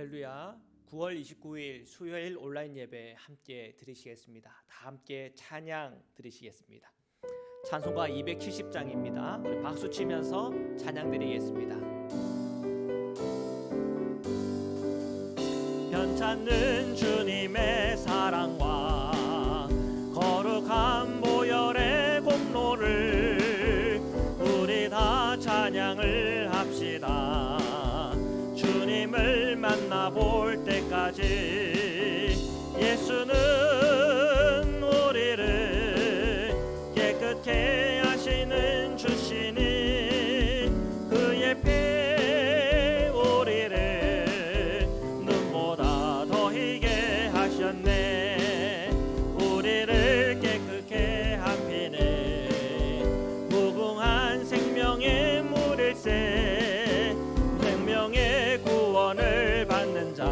할렐루야. 9월 29일 수요일 온라인 예배 함께 드리시겠습니다. 다 함께 찬양 드리시겠습니다. 찬송가 270장입니다. 우리 박수 치면서 찬양 드리겠습니다. 변찮는 주님의 사랑과 거룩한 보혈의 공로를 우리 다 찬양을 합시다. 주님을 만나볼 때까지 예수는 우리를 깨끗게 하시는 주시니 그의 피 우리를 눈보다 더 희게 하셨네. 우리를 깨끗게 한 피는 무궁한 생명의 물일세. 생명의 구원을 받는 자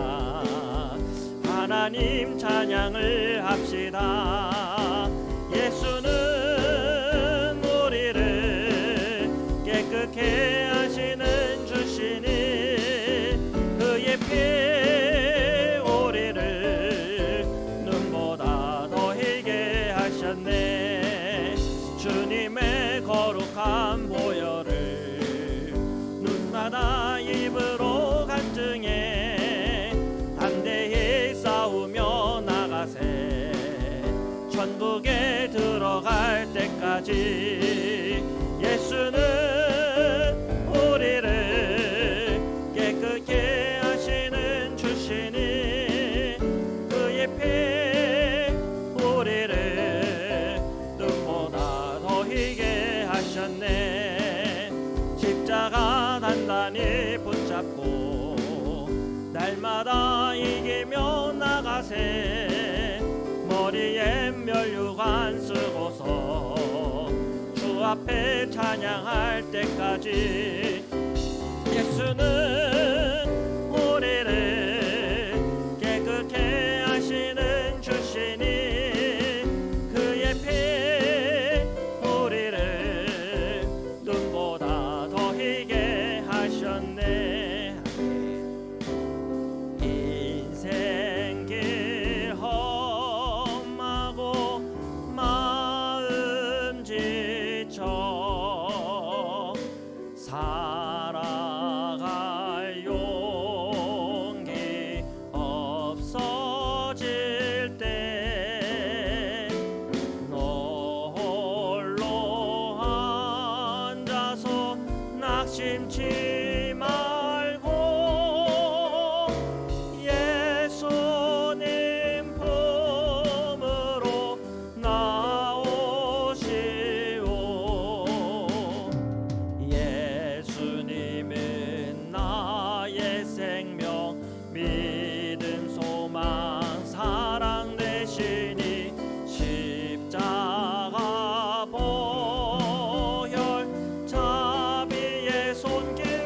하나님 찬양을 합시다. 예수는 우리를 깨끗게 하시는 주시니 그의 피 우리를 눈보다 더 희게 하셨네. 주님의 거룩한 보혈을 눈마다 입으로 간증해 담대히 싸우며 나가세. 천국에 들어갈 때까지 예수는 우리를 깨끗게 하시는 주시니 그의 피 우리를 눈보다 더 희게 하셨네. 십자가 단단히 붙잡고 날마다 이기며 나가세. 머리에 면류관 쓰고서 주 앞에 찬양할 때까지 예수는 우리를 깨끗게 하시는 주시니 그의 피 우리를 눈보다 더 희게 하셨네. 인생길 험하고 마음 지쳐 살아갈 용기 없어질 때 너 홀로 앉아서 낙심치 말고 예수님 품으로 나오시오. 예수님은 나의 생명 믿음 소망 사랑 되시니 십자가 보혈 자비의 손길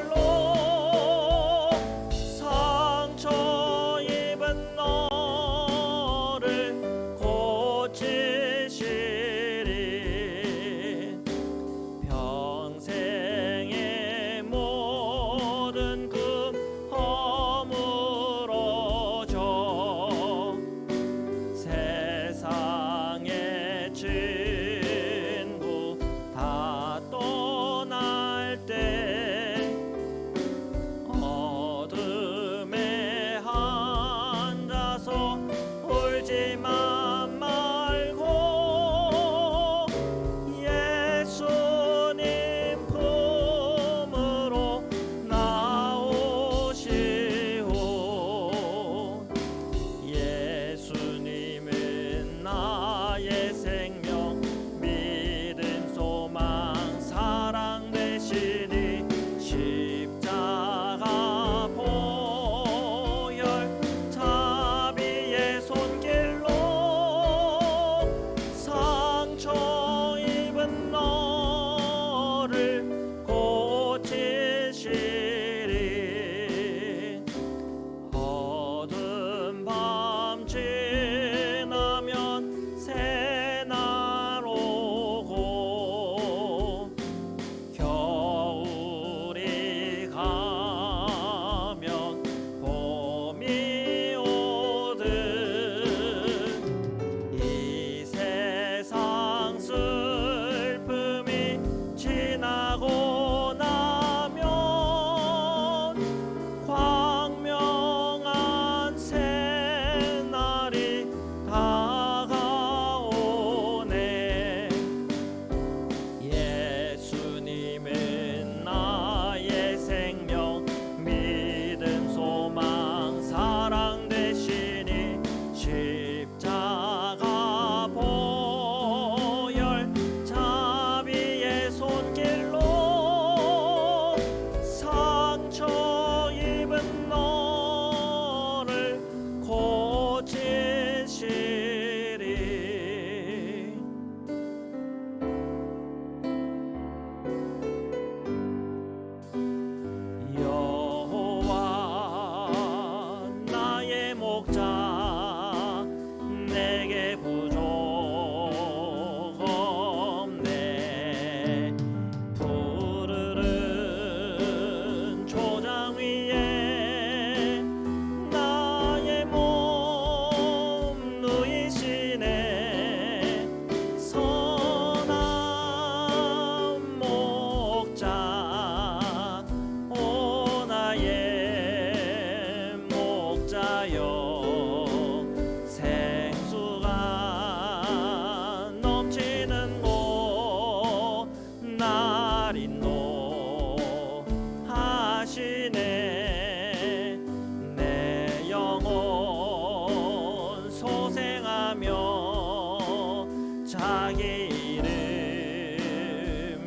자기 이름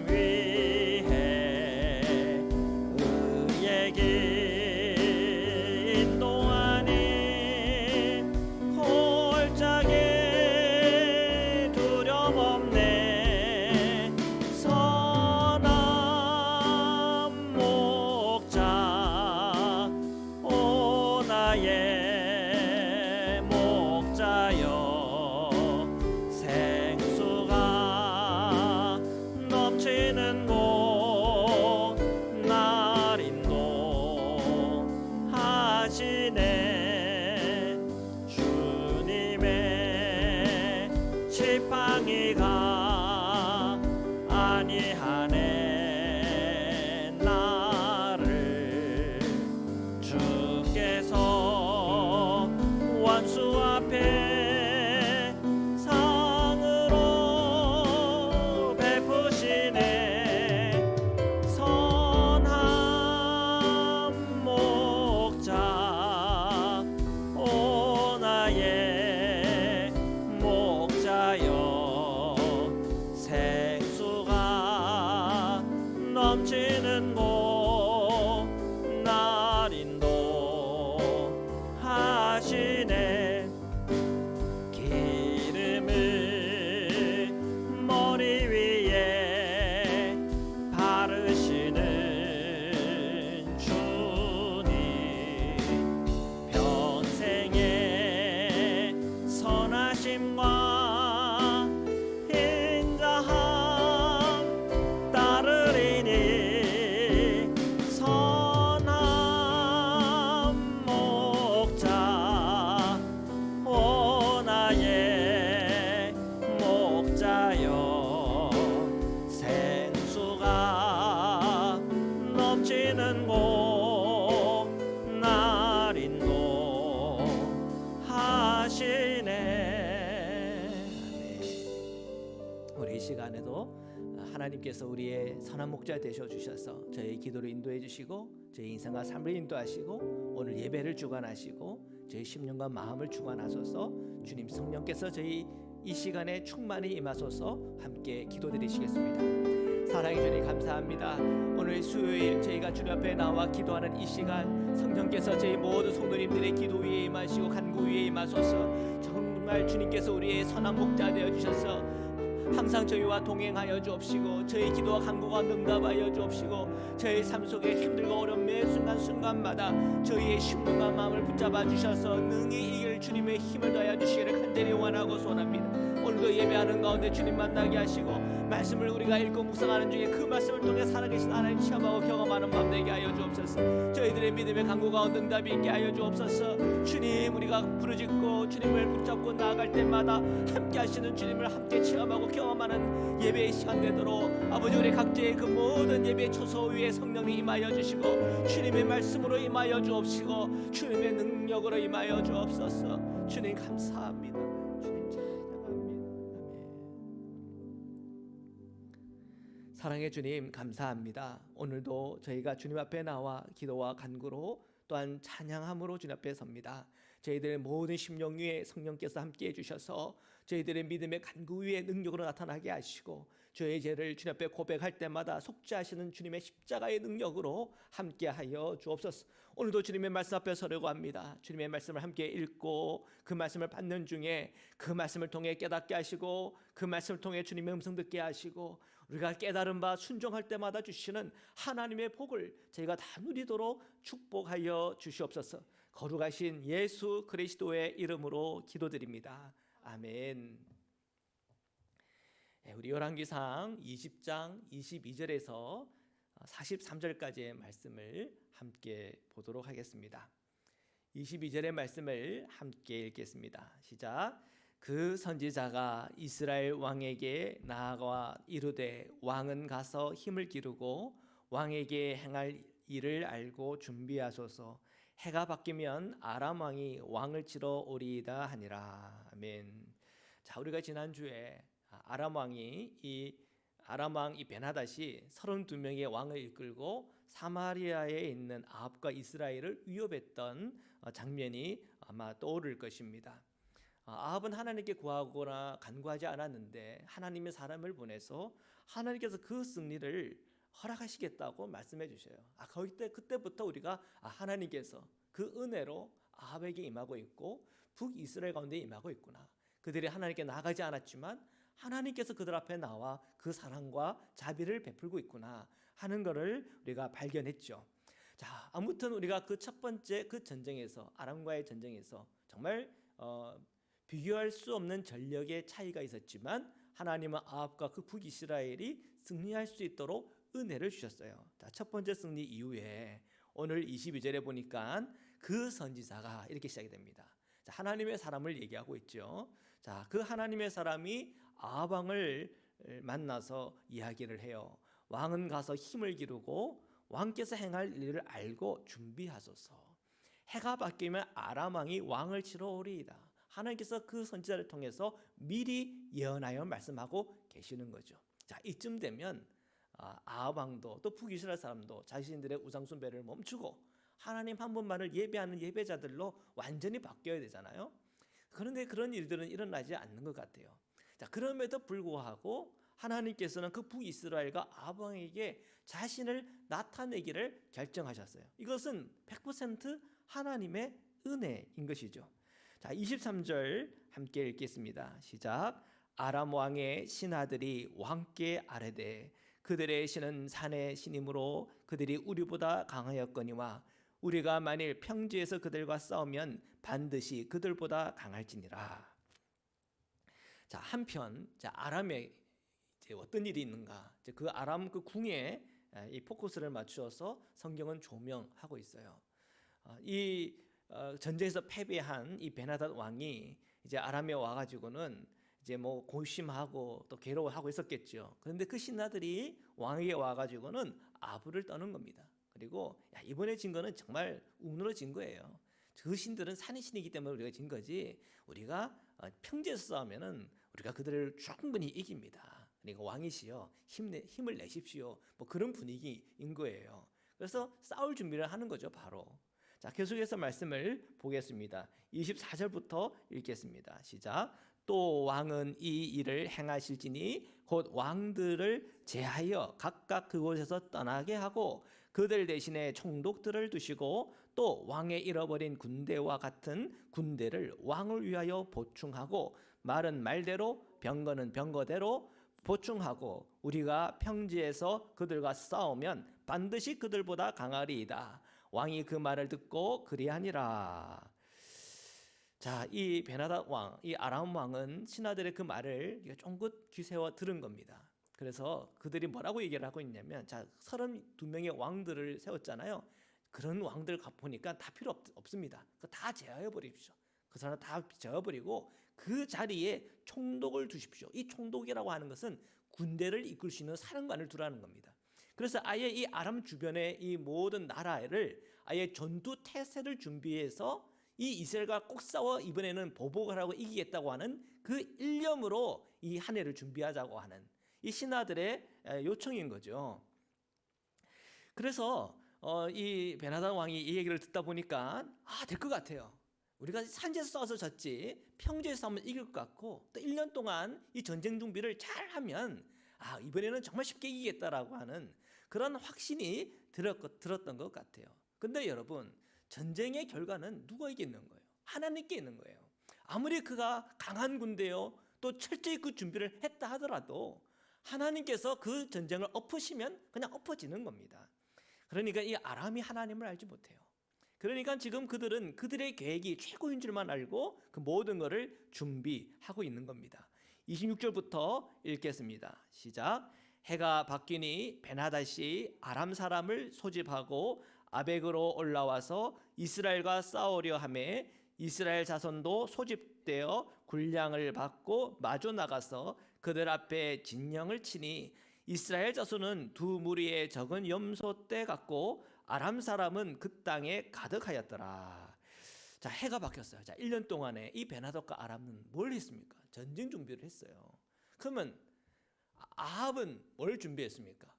위해 의의 길 인도하니 골짜기 두려움 없네. 선한 목자 오 나의 목자여 생수가 넘치는 곳 날 인도하시네. 주님의 지팡이가 아니하네. 나를 주께서 원수 앞에 상으로 베푸시네. 선한 목자 오 나의 목자여 생수가 넘치는 곳 날 인도하시네. 기름을 머리 위에 바르시는 주님 평생의 선하심과 인자함 따르리니. 선한 목자 오 나의 목자여 생수가 넘치는 곳 날 인도하시네. 우리 이 시간에도 하나님께서 우리의 선한 목자 되셔 주셔서 저희 기도를 인도해 주시고 저희 인생과 삶을 인도하시고 오늘 예배를 주관하시고 저희 심령과 마음을 주관하소서. 주님 성령께서 저희 이 시간에 충만히 임하소서. 함께 기도드리시겠습니다. 사랑해 주님 감사합니다. 오늘 수요일 저희가 주님 앞에 나와 기도하는 이 시간 성령께서 저희 모든 성도님들의 기도 위에 임하시고 간구 위에 임하소서. 정말 주님께서 우리의 선한 목자 되어 주셔서 항상 저희와 동행하여 주옵시고 저희 기도와 간구가 응답하여 주옵시고 저희 삶 속에 힘들고 어려운 매 순간순간마다 저희의 심령과 마음을 붙잡아 주셔서 능히 이길 주님의 힘을 더하여 주시기를 간절히 원하고 소원합니다. 오늘도 예배하는 가운데 주님 만나게 하시고 말씀을 우리가 읽고 묵상하는 중에 그 말씀을 통해 살아계신 하나님 체험하고 경험하는 마음 되게 하여 주옵소서. 저희들의 믿음의 간구 가운데 응답이 있게 하여 주옵소서. 주님 우리가 부르짖고 주님을 붙잡고 나아갈 때마다 함께 하시는 주님을 함께 체험하고 경험하는 예배의 시간 되도록 아버지 우리 각자의 그 모든 예배의 초소 위에 성령이 임하여 주시고 주님의 말씀으로 임하여 주옵시고 주님의 능력으로 임하여 주옵소서. 주님 감사합니다. 주님 찬양합니다. 아멘. 사랑의 주님 감사합니다. 오늘도 저희가 주님 앞에 나와 기도와 간구로 또한 찬양함으로 주님 앞에 섭니다. 저희들의 모든 심령 위에 성령께서 함께 해주셔서 저희들의 믿음의 간구 위에 능력으로 나타나게 하시고 저희 죄를 주님 앞에 고백할 때마다 속죄하시는 주님의 십자가의 능력으로 함께하여 주옵소서. 오늘도 주님의 말씀 앞에 서려고 합니다. 주님의 말씀을 함께 읽고 그 말씀을 받는 중에 그 말씀을 통해 깨닫게 하시고 그 말씀을 통해 주님의 음성 듣게 하시고 우리가 깨달은 바 순종할 때마다 주시는 하나님의 복을 저희가 다 누리도록 축복하여 주시옵소서. 거룩하신 예수 그리스도의 이름으로 기도드립니다. 아멘. 우리 열왕기상 20장 22절에서 43절까지의 말씀을 함께 보도록 하겠습니다. 22절의 말씀을 함께 읽겠습니다. 시작. 그 선지자가 이스라엘 왕에게 나아가 이르되 왕은 가서 힘을 기르고 왕에게 행할 일을 알고 준비하소서. 해가 바뀌면 아람 왕이 왕을 치러 오리이다 하니라. 아멘. 자, 우리가 지난주에 아람 왕이 이 베나닷이 32명의 왕을 이끌고 사마리아에 있는 아합과 이스라엘을 위협했던 장면이 아마 떠오를 것입니다. 아합은 하나님께 구하거나 간구하지 않았는데 하나님의 사람을 보내서 하나님께서 그 승리를 허락하시겠다고 말씀해 주셔요. 그때부터 우리가 하나님께서 그 은혜로 아합에게 임하고 있고 북이스라엘 가운데 임하고 있구나. 그들이 하나님께 나아가지 않았지만 하나님께서 그들 앞에 나와 그 사랑과 자비를 베풀고 있구나 하는 것을 우리가 발견했죠. 자, 아무튼 우리가 그 첫 번째 그 전쟁에서, 아람과의 전쟁에서 정말 비교할 수 없는 전력의 차이가 있었지만 하나님은 아합과 그 북이스라엘이 승리할 수 있도록 은혜를 주셨어요. 자, 첫 번째 승리 이후에 오늘 22절에 보니까 그 선지자가 이렇게 시작이 됩니다. 자, 하나님의 사람을 얘기하고 있죠. 자, 그 하나님의 사람이 아합 왕을 만나서 이야기를 해요. 왕은 가서 힘을 기르고 왕께서 행할 일을 알고 준비하소서. 해가 바뀌면 아람 왕이 왕을 치러 오리이다. 하나님께서 그 선지자를 통해서 미리 예언하여 말씀하고 계시는 거죠. 자, 이쯤 되면 아합 왕도 또 북이스라엘 사람도 자신들의 우상 숭배를 멈추고 하나님 한 분만을 예배하는 예배자들로 완전히 바뀌어야 되잖아요. 그런데 그런 일들은 일어나지 않는 것 같아요. 자, 그럼에도 불구하고 하나님께서는 그 북이스라엘과 아합 왕에게 자신을 나타내기를 결정하셨어요. 이것은 100% 하나님의 은혜인 것이죠. 자, 23절 함께 읽겠습니다. 시작. 아람 왕의 신하들이 왕께 아뢰되 그들의 신은 산의 신이므로 그들이 우리보다 강하였거니와 우리가 만일 평지에서 그들과 싸우면 반드시 그들보다 강할지니라. 자, 한편 아람에 이제 어떤 일이 있는가? 그 아람 그 궁에 이 포커스를 맞추어서 성경은 조명하고 있어요. 이 전쟁에서 패배한 이 베나닷 왕이 이제 아람에 와가지고는 이제 뭐 고심하고 또 괴로워하고 있었겠죠. 그런데 그 신하들이 왕에게 와가지고는 아부를 떠는 겁니다. 그리고 이번에 진 거는 정말 운으로 진 거예요. 그 신들은 산의 신이기 때문에 우리가 진 거지. 우리가 평지에서 싸우면은 우리가 그들을 충분히 이깁니다. 그러니까 왕이시여 힘을 내십시오. 뭐 그런 분위기인 거예요. 그래서 싸울 준비를 하는 거죠, 바로. 자, 계속해서 말씀을 보겠습니다. 24절부터 읽겠습니다. 시작. 또 왕은 이 일을 행하실지니 곧 왕들을 제하여 각각 그곳에서 떠나게 하고 그들 대신에 총독들을 두시고 또 왕의 잃어버린 군대와 같은 군대를 왕을 위하여 보충하고 말은 말대로 병거는 병거대로 보충하고 우리가 평지에서 그들과 싸우면 반드시 그들보다 강하리이다. 왕이 그 말을 듣고 그리하니라. 자, 이 베나닷 왕, 이 아람 왕은 신하들의 그 말을 쫑긋 귀세워 들은 겁니다. 그래서 그들이 뭐라고 얘기를 하고 있냐면, 자, 32명의 왕들을 세웠잖아요. 그런 왕들 보니까 다 필요 없습니다. 다 제어해 버립시오. 그 사람 다 제어버리고 그 자리에 총독을 두십시오. 이 총독이라고 하는 것은 군대를 이끌 수 있는 사령관을 두라는 겁니다. 그래서 아예 이 아람 주변의 이 모든 나라를 아예 전투 태세를 준비해서 이 이스라엘과 꼭 싸워 이번에는 보복을 하고 이기겠다고 하는 그 일념으로 이 한 해를 준비하자고 하는 이 신하들의 요청인 거죠. 그래서 이 베나닷 왕이 이 얘기를 듣다 보니까 될 것 같아요. 우리가 산지에서 싸워서 졌지 평지에서 싸우면 이길 것 같고 또 1년 동안 이 전쟁 준비를 잘하면 이번에는 정말 쉽게 이기겠다라고 하는 그런 확신이 들었던 것 같아요. 근데 여러분, 전쟁의 결과는 누가 이기는 거예요? 하나님께 있는 거예요. 아무리 그가 강한 군대요 또 철저히 그 준비를 했다 하더라도 하나님께서 그 전쟁을 엎으시면 그냥 엎어지는 겁니다. 그러니까 이 아람이 하나님을 알지 못해요. 그러니까 지금 그들은 그들의 계획이 최고인 줄만 알고 그 모든 것을 준비하고 있는 겁니다. 26절부터 읽겠습니다. 시작. 해가 바뀌니 베나닷이 아람 사람을 소집하고 아벡으로 올라와서 이스라엘과 싸우려 하매 이스라엘 자손도 소집되어 군량을 받고 마주 나가서 그들 앞에 진영을 치니 이스라엘 자손은 두 무리의 적은 염소 떼 같고 아람 사람은 그 땅에 가득하였더라. 자, 해가 바뀌었어요. 자, 1년 동안에 이 베나닷과 아람은 뭘 했습니까? 전쟁 준비를 했어요. 그러면 아합은 뭘 준비했습니까?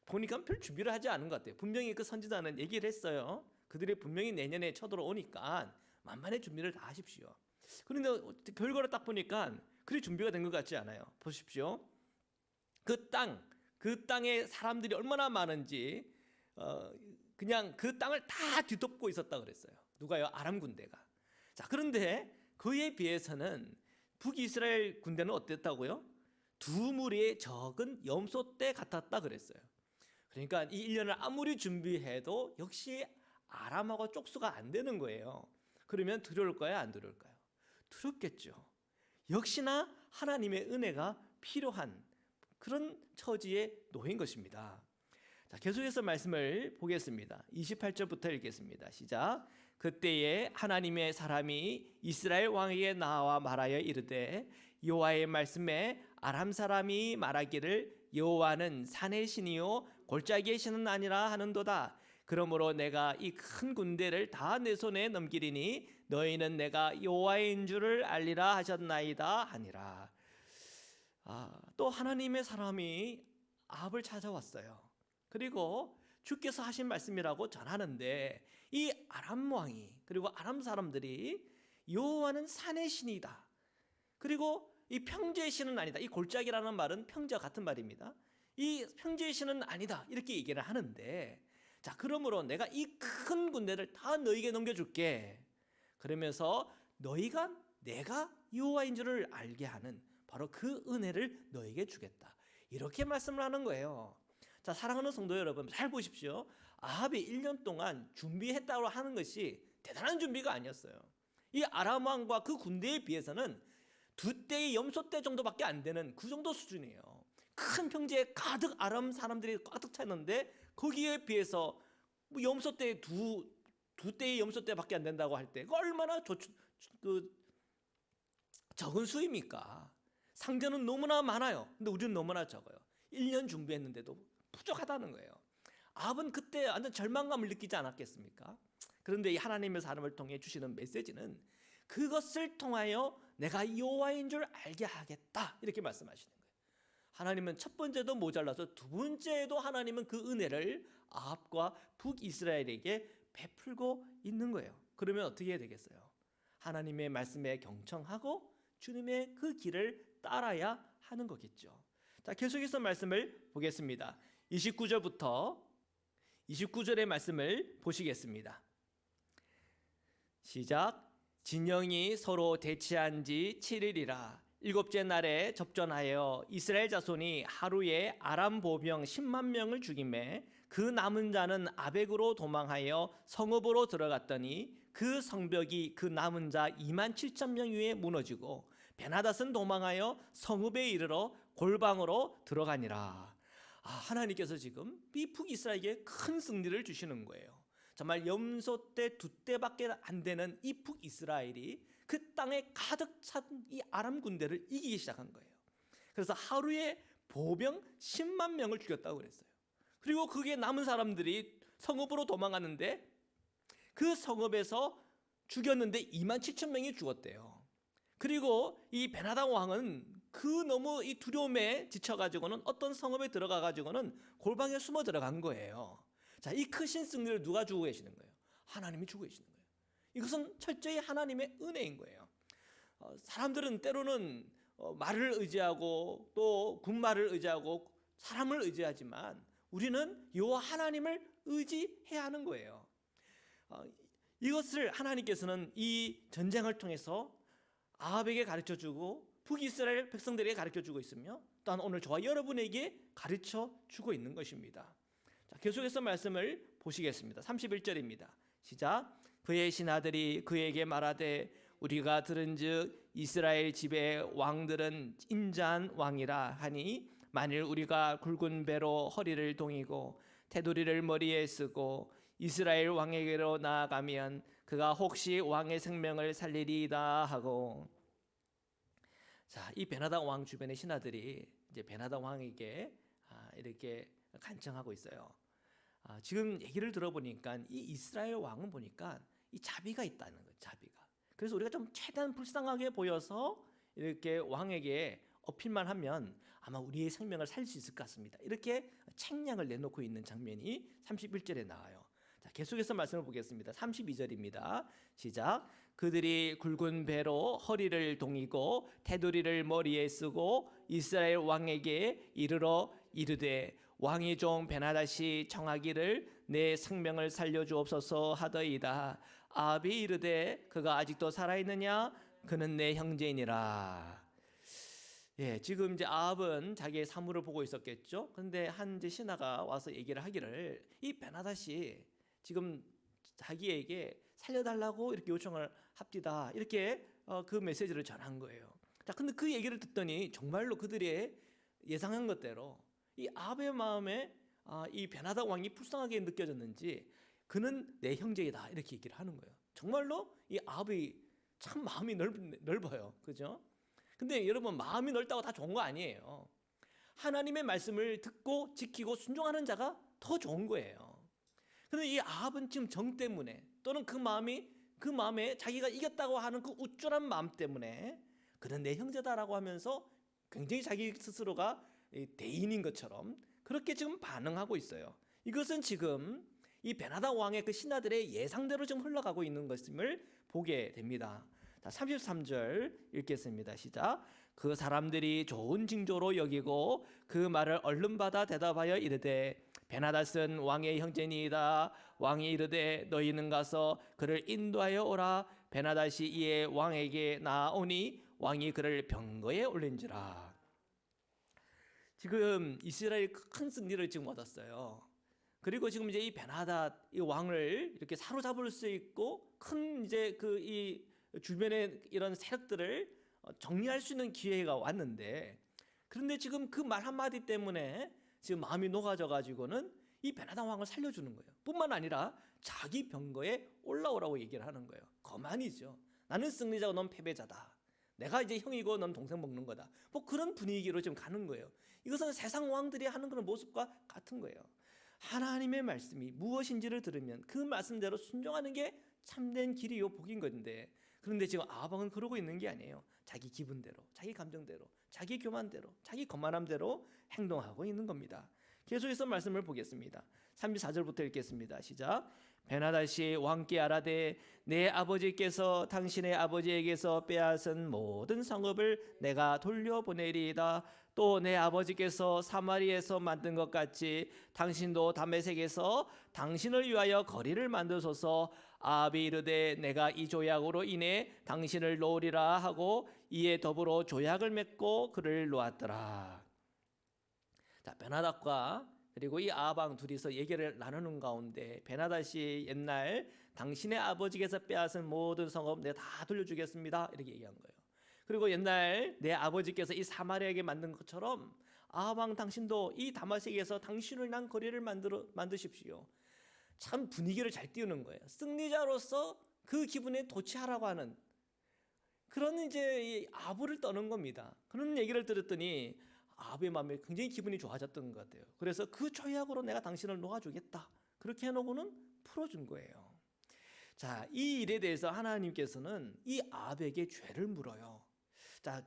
보니까 별 준비를 하지 않은 것 같아요. 분명히 그 선지자는 얘기를 했어요. 그들이 분명히 내년에 쳐들어오니까 만반의 준비를 다 하십시오. 그런데 결과를 딱 보니까 그리 준비가 된 것 같지 않아요. 보십시오. 그 땅에 사람들이 얼마나 많은지 그냥 그 땅을 다 뒤덮고 있었다 그랬어요. 누가요? 아람 군대가. 자, 그런데 그에 비해서는 북이스라엘 군대는 어땠다고요? 두 무리의 적은 염소떼 같았다 그랬어요. 그러니까 이 1년을 아무리 준비해도 역시 아람하고 쪽수가 안 되는 거예요. 그러면 두려울까요? 안 두려울까요? 두렵겠죠. 역시나 하나님의 은혜가 필요한 그런 처지에 놓인 것입니다. 자, 계속해서 말씀을 보겠습니다. 28절부터 읽겠습니다. 시작. 그때에 하나님의 사람이 이스라엘 왕에게 나와 말하여 이르되 여호와의 말씀에 아람 사람이 말하기를 여호와는 산의 신이요 골짜기의 신은 아니라 하는도다. 그러므로 내가 이 큰 군대를 다 내 손에 넘기리니 너희는 내가 여호와인 줄을 알리라 하셨나이다 하니라. 또 하나님의 사람이 아합을 찾아왔어요. 그리고 주께서 하신 말씀이라고 전하는데 이 아람 왕이 그리고 아람 사람들이 여호와는 산의 신이다. 그리고 이 평지의 신은 아니다. 이 골짜기라는 말은 평지와 같은 말입니다. 이 평지의 신은 아니다. 이렇게 얘기를 하는데 자, 그러므로 내가 이 큰 군대를 다 너에게 넘겨줄게. 그러면서 너희가 내가 여호와인 줄을 알게 하는 바로 그 은혜를 너에게 주겠다. 이렇게 말씀을 하는 거예요. 자, 사랑하는 성도 여러분, 잘 보십시오. 아합이 1년 동안 준비했다고 하는 것이 대단한 준비가 아니었어요. 이 아람 왕과 그 군대에 비해서는 2떼의 염소떼 정도밖에 안 되는 그 정도 수준이에요. 큰 평지에 가득 아람 사람들이 가득 찼는데 거기에 비해서 뭐 염소떼 두 떼의 염소떼밖에 안 된다고 할 때 얼마나 적은 수입니까? 상대는 너무나 많아요. 근데 우리는 너무나 적어요. 1년 준비했는데도 부족하다는 거예요. 아합은 그때 완전 절망감을 느끼지 않았겠습니까? 그런데 이 하나님의 사람을 통해 주시는 메시지는 그것을 통하여 내가 여호와인 줄 알게 하겠다 이렇게 말씀하시는 거예요. 하나님은 첫 번째도 모자라서 두 번째에도 하나님은 그 은혜를 아합과 북이스라엘에게 베풀고 있는 거예요. 그러면 어떻게 해야 되겠어요? 하나님의 말씀에 경청하고 주님의 그 길을 따라야 하는 거겠죠. 자, 계속해서 말씀을 보겠습니다. 29절의 말씀을 보시겠습니다. 시작. 진영이 서로 대치한 지 7일이라 일곱째 날에 접전하여 이스라엘 자손이 하루에 아람 보병 10만 명을 죽이매 그 남은 자는 아벡으로 도망하여 성읍으로 들어갔더니 그 성벽이 그 남은 자 2만 7천 명 위에 무너지고 베나닷은 도망하여 성읍에 이르러 골방으로 들어가니라. 하나님께서 지금 이 북이스라엘에게 큰 승리를 주시는 거예요. 정말 염소떼 2떼밖에 안 되는 이 북이스라엘이 그 땅에 가득 찬 이 아람 군대를 이기기 시작한 거예요. 그래서 하루에 보병 10만 명을 죽였다고 그랬어요. 그리고 그게 남은 사람들이 성읍으로 도망갔는데 그 성읍에서 죽였는데 2만 7천 명이 죽었대요. 그리고 이 베나단 왕은 그 너무 이 두려움에 지쳐가지고는 어떤 성읍에 들어가가지고는 골방에 숨어 들어간 거예요. 자, 이 크신 승리를 누가 주고 계시는 거예요? 하나님이 주고 계시는 거예요. 이것은 철저히 하나님의 은혜인 거예요. 사람들은 때로는 말을 의지하고 또 군말을 의지하고 사람을 의지하지만 우리는 여호와 하나님을 의지해야 하는 거예요. 이것을 하나님께서는 이 전쟁을 통해서 아합에게 가르쳐주고 북이스라엘 백성들에게 가르쳐주고 있으며 또한 오늘 저와 여러분에게 가르쳐주고 있는 것입니다. 자, 계속해서 말씀을 보시겠습니다. 31절입니다. 시작. 그의 신하들이 그에게 말하되 우리가 들은즉 이스라엘 집의 왕들은 인자한 왕이라 하니 만일 우리가 굵은 배로 허리를 동이고 테두리를 머리에 쓰고 이스라엘 왕에게로 나아가면 그가 혹시 왕의 생명을 살리리이다 하고. 자, 이 베나단 왕 주변의 신하들이 이제 베나단 왕에게 이렇게 간청하고 있어요. 지금 얘기를 들어보니까 이 이스라엘 왕은 보니까 이 자비가 있다는 거예요. 자비가. 그래서 우리가 좀 최대한 불쌍하게 보여서 이렇게 왕에게 어필만 하면 아마 우리의 생명을 살릴 수 있을 것 같습니다. 이렇게 책량을 내놓고 있는 장면이 31절에 나와요. 자, 계속해서 말씀을 보겠습니다. 32절입니다. 시작. 그들이 굵은 배로 허리를 동이고 테두리를 머리에 쓰고 이스라엘 왕에게 이르러 이르되 왕의 종 베나다시 청하기를 내 생명을 살려주옵소서 하더이다. 아합이 이르되 그가 아직도 살아있느냐? 그는 내 형제이니라. 예, 지금 이제 아합은 자기의 사물을 보고 있었겠죠. 근데 한 이제 신하가 와서 얘기를 하기를 이 베나다시 지금 자기에게 살려달라고 이렇게 요청을 합디다. 이렇게 그 메시지를 전한 거예요. 자, 근데 그 얘기를 듣더니 정말로 그들이 예상한 것대로 이 아합의 마음에 이 베나다 왕이 불쌍하게 느껴졌는지 그는 내 형제이다 이렇게 얘기를 하는 거예요. 정말로 이 아합이 참 마음이 넓어요, 그죠? 근데 여러분 마음이 넓다고 다 좋은 거 아니에요. 하나님의 말씀을 듣고 지키고 순종하는 자가 더 좋은 거예요. 그런데 이 아합은 지금 정 때문에 또는 그 마음에 자기가 이겼다고 하는 그 우쭐한 마음 때문에 그는 내 형제다라고 하면서 굉장히 자기 스스로가 대인인 것처럼 그렇게 지금 반응하고 있어요. 이것은 지금 이 베나다 왕의 그 신하들의 예상대로 좀 흘러가고 있는 것임을 보게 됩니다. 33절 읽겠습니다. 시작. 그 사람들이 좋은 징조로 여기고 그 말을 얼른 받아 대답하여 이르되 베나닷은 왕의 형제니이다. 왕이 이르되 너희는 가서 그를 인도하여 오라. 베나닷이 이에 왕에게 나아오니 왕이 그를 병거에 올린지라. 지금 이스라엘이 큰 승리를 지금 얻었어요. 그리고 지금 이제 이 베나닷 이 왕을 이렇게 사로잡을 수 있고 큰 이제 그 이 주변의 이런 세력들을 정리할 수 있는 기회가 왔는데, 그런데 지금 그 말 한마디 때문에 지금 마음이 녹아져 가지고는 이 베나다 왕을 살려주는 거예요. 뿐만 아니라 자기 병거에 올라오라고 얘기를 하는 거예요. 거만이죠. 나는 승리자고 넌 패배자다. 내가 이제 형이고 넌 동생 먹는 거다. 뭐 그런 분위기로 지금 가는 거예요. 이것은 세상 왕들이 하는 그런 모습과 같은 거예요. 하나님의 말씀이 무엇인지를 들으면 그 말씀대로 순종하는 게 참된 길이요 복인 건데, 그런데 지금 아합은 그러고 있는 게 아니에요. 자기 기분대로, 자기 감정대로, 자기 교만대로, 자기 거만함대로 행동하고 있는 겁니다. 계속해서 말씀을 보겠습니다. 34절부터 읽겠습니다. 시작. 베나닷이 왕께 아라되 내 아버지께서 당신의 아버지에게서 빼앗은 모든 성읍을 내가 돌려보내리이다. 또 내 아버지께서 사마리에서 만든 것 같이 당신도 다메섹에서 당신을 위하여 거리를 만드소서. 아합이 이르되 내가 이 조약으로 인해 당신을 놓으리라 하고 이에 더불어 조약을 맺고 그를 놓았더라. 자, 베나닷과 그리고 이 아합 왕 둘이서 얘기를 나누는 가운데 베나닷이 옛날 당신의 아버지께서 빼앗은 모든 성읍 내가 다 돌려주겠습니다 이렇게 얘기한 거예요. 그리고 옛날 내 아버지께서 이 사마리아에게 만든 것처럼 아합 왕 당신도 이 다메섹에서 당신을 위한 거리를 만드십시오. 참 분위기를 잘 띄우는 거예요. 승리자로서 그 기분에 도취하라고 하는 그런 이제 아부를 떠는 겁니다. 그런 얘기를 들었더니 아합의 마음에 굉장히 기분이 좋아졌던 것 같아요. 그래서 그 조약으로 내가 당신을 놓아주겠다. 그렇게 해놓고는 풀어준 거예요. 자, 이 일에 대해서 하나님께서는 이 아합에게 죄를 물어요. 자,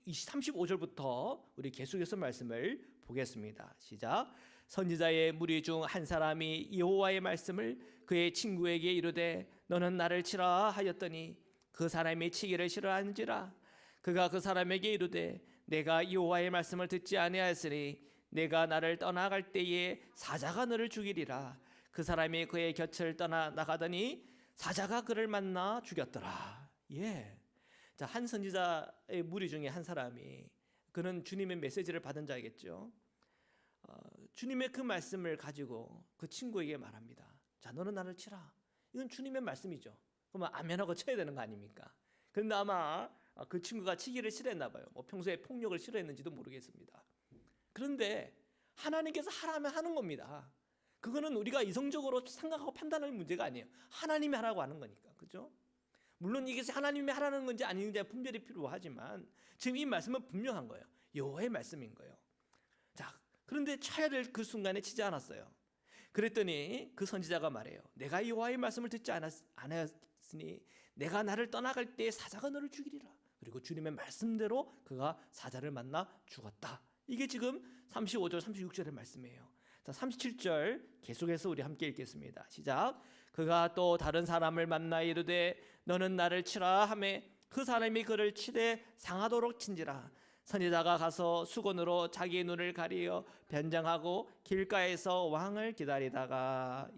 35절부터 우리 계속해서 말씀을 보겠습니다. 시작. 선지자의 무리 중 한 사람이 여호와의 말씀을 그의 친구에게 이르되 너는 나를 치라 하였더니 그 사람이 치기를 싫어한지라. 그가 그 사람에게 이르되 내가 여호와의 말씀을 듣지 아니하였으니 내가 나를 떠나갈 때에 사자가 너를 죽이리라. 그 사람이 그의 곁을 떠나 나가더니 사자가 그를 만나 죽였더라. 예. 자, 한 선지자의 무리 중에 한 사람이, 그는 주님의 메시지를 받은 자겠죠. 주님의 그 말씀을 가지고 그 친구에게 말합니다. 자, 너는 나를 치라. 이건 주님의 말씀이죠. 그러면 아멘하고 쳐야 되는 거 아닙니까? 그런데 아마 그 친구가 치기를 싫어했나 봐요. 뭐 평소에 폭력을 싫어했는지도 모르겠습니다. 그런데 하나님께서 하라면 하는 겁니다. 그거는 우리가 이성적으로 생각하고 판단할 문제가 아니에요. 하나님이 하라고 하는 거니까. 그죠? 물론 이게 하나님이 하라는 건지 아닌지 분별이 필요하지만 지금 이 말씀은 분명한 거예요. 여호와의 말씀인 거예요. 자, 그런데 쳐야 될 그 순간에 치지 않았어요. 그랬더니 그 선지자가 말해요. 내가 여호와의 말씀을 듣지 않았으니 내가 나를 떠나갈 때 사자가 너를 죽이리라. 그리고 주님의 말씀대로 그가 사자를 만나 죽었다. 이게 지금 35절 36절의 말씀이에요. 자, 37절 계속해서 우리 함께 읽겠습니다. 시작. 그가 또 다른 사람을 만나 이르되 너는 나를 치라 하매 그 사람이 그를 치되 상하도록 친지라. 선지자가 가서 수건으로 자기의 눈을 가리어 변장하고 길가에서 왕을 기다리다가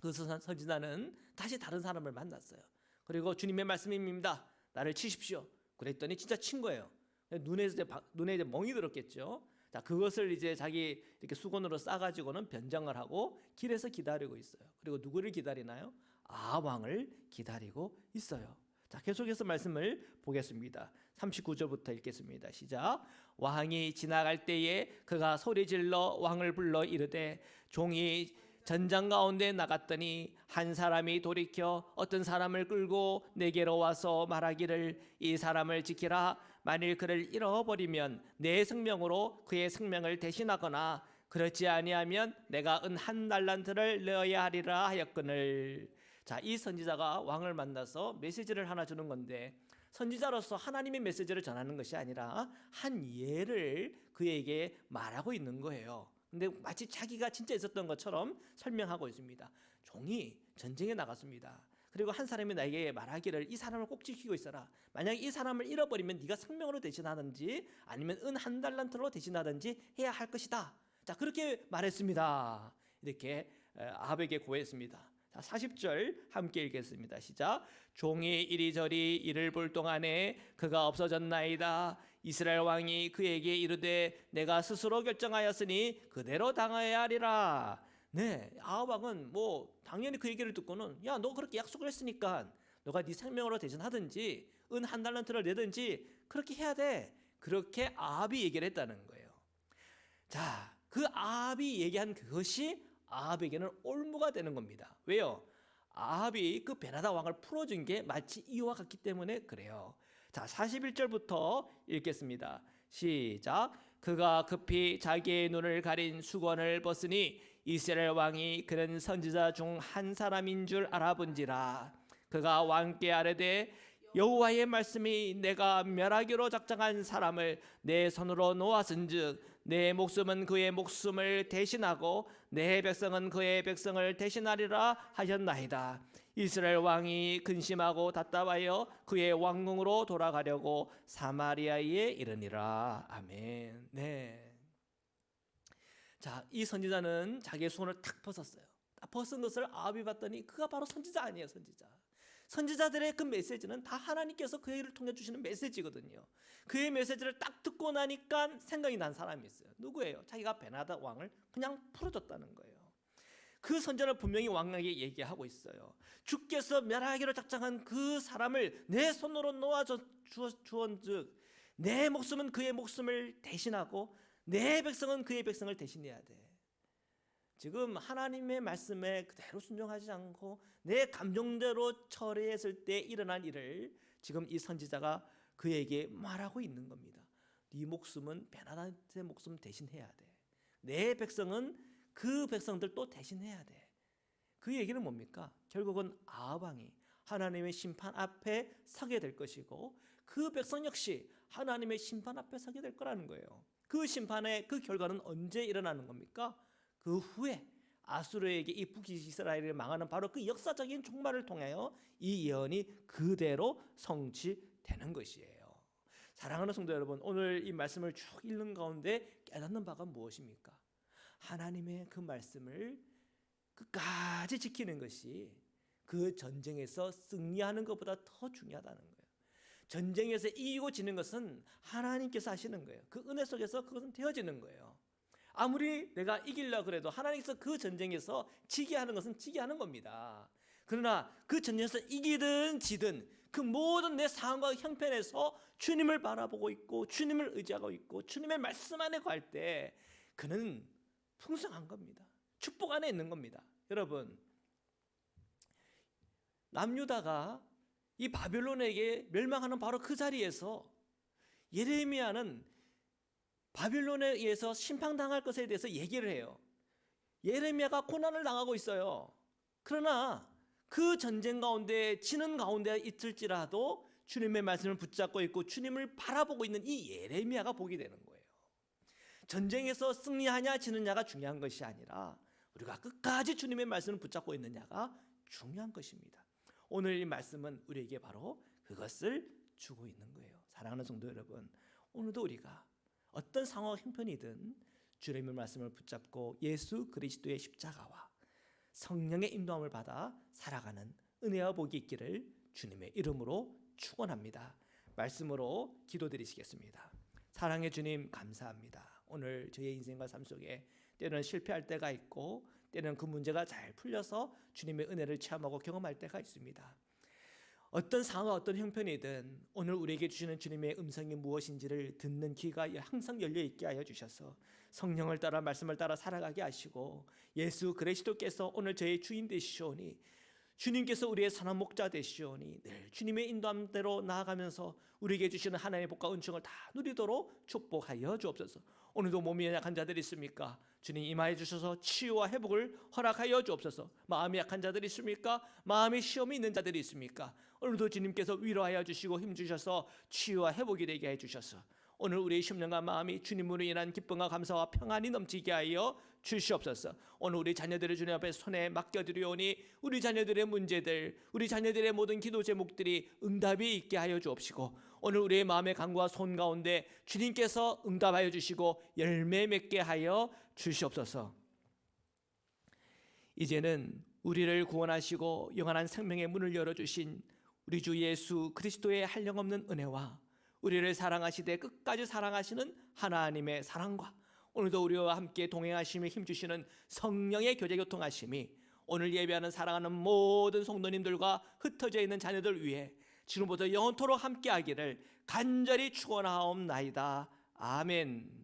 그 선지자는 다시 다른 사람을 만났어요. 그리고 주님의 말씀입니다. 나를 치십시오. 그랬더니 진짜 친 거예요. 눈에 이제 멍이 들었겠죠. 자, 그것을 이제 자기 이렇게 수건으로 싸가지고는 변장을 하고 길에서 기다리고 있어요. 그리고 누구를 기다리나요? 왕을 기다리고 있어요. 자, 계속해서 말씀을 보겠습니다. 39절부터 읽겠습니다. 시작. 왕이 지나갈 때에 그가 소리질러 왕을 불러 이르되 종이 전장 가운데 나갔더니 한 사람이 돌이켜 어떤 사람을 끌고 내게로 와서 말하기를 이 사람을 지키라. 만일 그를 잃어버리면 내 생명으로 그의 생명을 대신하거나 그렇지 아니하면 내가 은 한 달란트를 내어야 하리라 하였거늘. 자, 이 선지자가 왕을 만나서 메시지를 하나 주는 건데 선지자로서 하나님의 메시지를 전하는 것이 아니라 한 예를 그에게 말하고 있는 거예요. 근데 마치 자기가 진짜 있었던 것처럼 설명하고 있습니다. 종이 전쟁에 나갔습니다. 그리고 한 사람이 나에게 말하기를 이 사람을 꼭 지키고 있어라. 만약 이 사람을 잃어버리면 네가 생명으로 대신하든지 아니면 은 한 달란트로 대신하든지 해야 할 것이다. 자, 그렇게 말했습니다. 이렇게 아합에게 고했습니다. 자, 40절 함께 읽겠습니다. 시작. 종이 이리저리 이를 볼 동안에 그가 없어졌나이다. 이스라엘 왕이 그에게 이르되 내가 스스로 결정하였으니 그대로 당하여야 하리라. 네, 아합 왕은 당연히 그 얘기를 듣고는 야, 너 그렇게 약속을 했으니까 너가 네 생명으로 대신하든지 은 한 달란트를 내든지 그렇게 해야 돼. 그렇게 아합이 얘기를 했다는 거예요. 자, 그 아합이 얘기한 그것이 아합에게는 올무가 되는 겁니다. 왜요? 아합이 그 베나다 왕을 풀어준 게 마치 이와 같기 때문에 그래요. 자, 41절부터 읽겠습니다. 시작. 그가 급히 자기의 눈을 가린 수건을 벗으니 이스라엘 왕이 그는 선지자 중 한 사람인 줄 알아본지라. 그가 왕께 아뢰되 여호와의 말씀이 내가 멸하기로 작정한 사람을 내 손으로 놓았은즉 내 목숨은 그의 목숨을 대신하고 내 백성은 그의 백성을 대신하리라 하셨나이다. 이스라엘 왕이 근심하고 답답하여 그의 왕궁으로 돌아가려고 사마리아에 이르니라. 아멘. 네. 자, 이 선지자는 자기의 수건을 탁 벗었어요. 딱 벗은 것을 아합이 봤더니 그가 바로 선지자 아니에요, 선지자. 선지자들의 그 메시지는 다 하나님께서 그에게를 통해 주시는 메시지거든요. 그의 메시지를 딱 듣고 나니까 생각이 난 사람이 있어요. 누구예요? 자기가 베나다 왕을 그냥 풀어줬다는 거예요. 그 선지자는 분명히 왕에게 얘기하고 있어요. 주께서 멸하기로 작정한 그 사람을 내 손으로 놓아 주언즉 내 목숨은 그의 목숨을 대신하고 내 백성은 그의 백성을 대신해야 돼. 지금 하나님의 말씀에 그대로 순종하지 않고 내 감정대로 처리했을 때 일어난 일을 지금 이 선지자가 그에게 말하고 있는 겁니다. 네 목숨은 베나다의 목숨 대신해야 돼. 내 백성은 그 백성들 또 대신해야 돼. 그 얘기는 뭡니까? 결국은 아합 왕이 하나님의 심판 앞에 서게 될 것이고 그 백성 역시 하나님의 심판 앞에 서게 될 거라는 거예요. 그 심판의 그 결과는 언제 일어나는 겁니까? 그 후에 아수르에게 이 북이스라엘을 망하는 바로 그 역사적인 종말을 통하여 이 예언이 그대로 성취되는 것이에요. 사랑하는 성도 여러분, 오늘 이 말씀을 쭉 읽는 가운데 깨닫는 바가 무엇입니까? 하나님의 그 말씀을 끝까지 지키는 것이 그 전쟁에서 승리하는 것보다 더 중요하다는 거예요. 전쟁에서 이기고 지는 것은 하나님께서 하시는 거예요. 그 은혜 속에서 그것은 되어지는 거예요. 아무리 내가 이기려고 그래도 하나님께서 그 전쟁에서 지게 하는 것은 지게 하는 겁니다. 그러나 그 전쟁에서 이기든 지든 그 모든 내 상황과 형편에서 주님을 바라보고 있고 주님을 의지하고 있고 주님의 말씀 안에 갈 때 그는 풍성한 겁니다. 축복 안에 있는 겁니다. 여러분, 남유다가 이 바벨론에게 멸망하는 바로 그 자리에서 예레미야는 바빌론에 의해서 심판당할 것에 대해서 얘기를 해요. 예레미야가 고난을 당하고 있어요. 그러나 그 전쟁 가운데 지는 가운데 있을지라도 주님의 말씀을 붙잡고 있고 주님을 바라보고 있는 이 예레미야가 복이 되는 거예요. 전쟁에서 승리하냐 지느냐가 중요한 것이 아니라 우리가 끝까지 주님의 말씀을 붙잡고 있느냐가 중요한 것입니다. 오늘 이 말씀은 우리에게 바로 그것을 주고 있는 거예요. 사랑하는 성도 여러분, 오늘도 우리가 어떤 상황 형편이든 주님의 말씀을 붙잡고 예수 그리스도의 십자가와 성령의 인도함을 받아 살아가는 은혜와 복이 있기를 주님의 이름으로 축원합니다. 말씀으로 기도드리시겠습니다. 사랑의 주님, 감사합니다. 오늘 저의 인생과 삶 속에 때로는 실패할 때가 있고 때로는 그 문제가 잘 풀려서 주님의 은혜를 체험하고 경험할 때가 있습니다. 어떤 상황, 어떤 형편이든 오늘 우리에게 주시는 주님의 음성이 무엇인지를 듣는 귀가 항상 열려 있게 하여 주셔서 성령을 따라 말씀을 따라 살아가게 하시고 예수 그리스도께서 오늘 저의 주인 되시오니 주님께서 우리의 선한 목자 되시오니 늘 주님의 인도함대로 나아가면서 우리에게 주시는 하나님의 복과 은총을 다 누리도록 축복하여 주옵소서. 오늘도 몸이 약한 자들이 있습니까? 주님 임하여 주셔서 치유와 회복을 허락하여 주옵소서. 마음이 약한 자들이 있습니까? 마음의 시험이 있는 자들이 있습니까? 오늘도 주님께서 위로하여 주시고 힘주셔서 치유와 회복이 되게 해 주셔서 오늘 우리의 심령과 마음이 주님으로 인한 기쁨과 감사와 평안이 넘치게 하여 주시옵소서. 오늘 우리 자녀들을 주님 앞에 손에 맡겨드리오니 우리 자녀들의 문제들, 우리 자녀들의 모든 기도 제목들이 응답이 있게 하여 주옵시고 오늘 우리의 마음의 간구와 손 가운데 주님께서 응답하여 주시고 열매 맺게 하여 주시옵소서. 이제는 우리를 구원하시고 영원한 생명의 문을 열어주신 우리 주 예수 그리스도의 한량없는 은혜와 우리를 사랑하시되 끝까지 사랑하시는 하나님의 사랑과 오늘도 우리와 함께 동행하시며 힘주시는 성령의 교제교통하심이 오늘 예배하는 사랑하는 모든 성도님들과 흩어져 있는 자녀들 위해 지금부터 영원토록 함께하기를 간절히 축원하옵나이다. 아멘.